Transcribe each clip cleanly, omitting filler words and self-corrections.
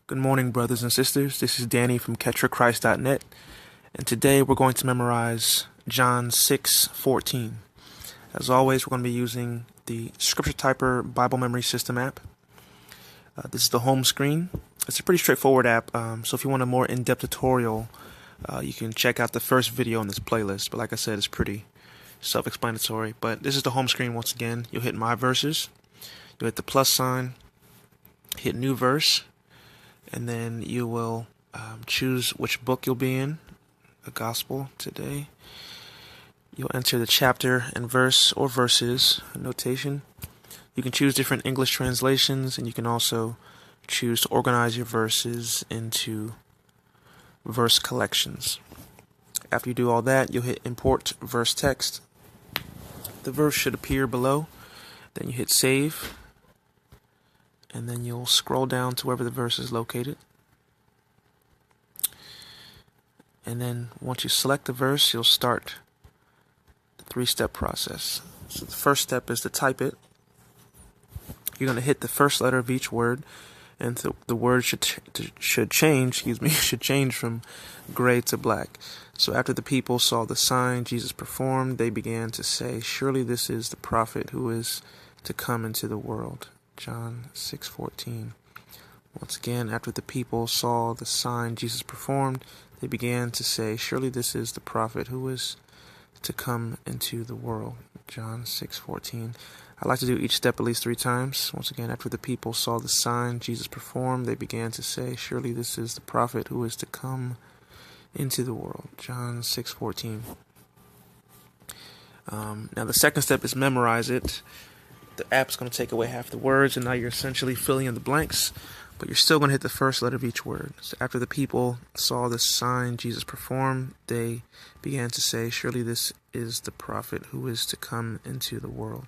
Good morning, brothers and sisters. This is Danny from CatchForChrist.net, and today we're going to memorize John 6:14. As always, we're going to be using the Scripture Typer Bible Memory System app. This is the home screen. It's a pretty straightforward app, so if you want a more in-depth tutorial, you can check out the first video in this playlist. But like I said, it's pretty self-explanatory. But this is the home screen once again. You'll hit My Verses. You'll hit the plus sign, hit New Verse, and then you will choose which book you'll be in, the Gospel today. You'll enter the chapter and verse or verses notation. You can choose different English translations, and you can also choose to organize your verses into verse collections. After you do all that, you'll hit Import Verse Text. The verse should appear below. Then you hit Save. And then you'll scroll down to wherever the verse is located. And then once you select the verse, you'll start the three-step process. So the first step is to type it. You're going to hit the first letter of each word, and the word should change from gray to black. So after the people saw the sign Jesus performed, they began to say, "Surely this is the prophet who is to come into the world." John 6:14. Once again, after the people saw the sign Jesus performed, they began to say, "Surely this is the prophet who is to come into the world." John 6:14. I like to do each step at least 3 times. Once again, after the people saw the sign Jesus performed, they began to say, "Surely this is the prophet who is to come into the world." John 6:14. Now the second step is memorize it. The app's going to take away half the words, and now you're essentially filling in the blanks, but you're still going to hit the first letter of each word. So after the people saw the sign Jesus performed, they began to say, "Surely this is the prophet who is to come into the world."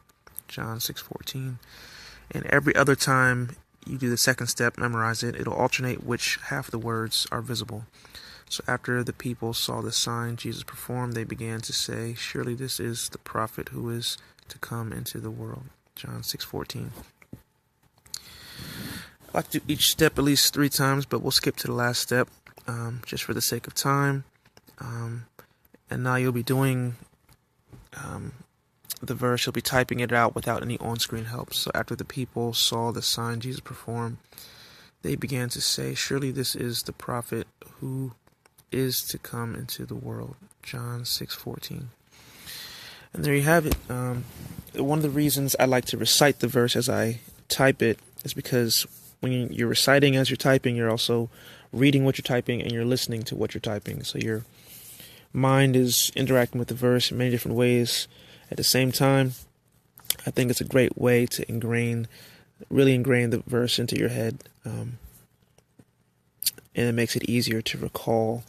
John 6:14. And every other time you do the second step, memorize it, it'll alternate which half of the words are visible. So after the people saw the sign Jesus performed, they began to say, "Surely this is the prophet who is to come into the world." John 6:14. I like to do each step at least 3 times, but we'll skip to the last step just for the sake of time. And now you'll be doing the verse. You'll be typing it out without any on-screen help. So after the people saw the sign Jesus perform, they began to say, "Surely this is the prophet who is to come into the world." John 6:14. And there you have it. One of the reasons I like to recite the verse as I type it is because when you're reciting as you're typing, you're also reading what you're typing and you're listening to what you're typing. So your mind is interacting with the verse in many different ways at the same time. I think it's a great way to really ingrain the verse into your head. And it makes it easier to recall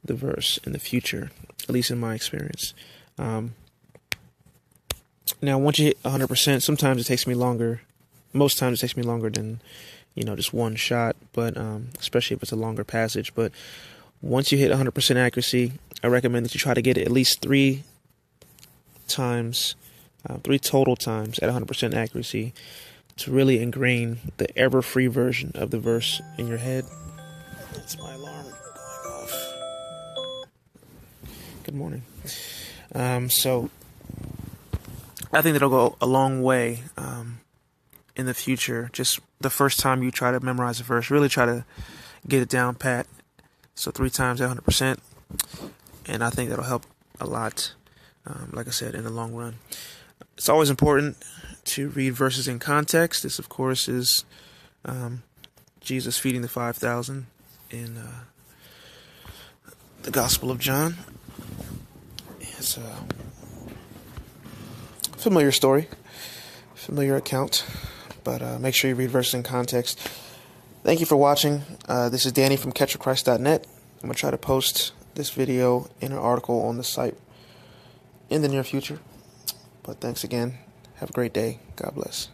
the verse in the future, at least in my experience. Now, once you hit 100%, sometimes it takes me longer. Most times it takes me longer than, just one shot, but especially if it's a longer passage. But once you hit 100% accuracy, I recommend that you try to get it at least 3 total times at 100% accuracy to really ingrain the error-free version of the verse in your head. That's my alarm going off. Good morning. So I think that'll go a long way in the future. Just the first time you try to memorize a verse, really try to get it down pat. So 3 times at 100%. And I think that'll help a lot, like I said, in the long run. It's always important to read verses in context. This, of course, is Jesus feeding the 5,000 in the Gospel of John. It's a familiar story, familiar account, but make sure you read verses in context. Thank you for watching. This is Danny from CatchForChrist.net. I'm going to try to post this video in an article on the site in the near future. But thanks again. Have a great day. God bless.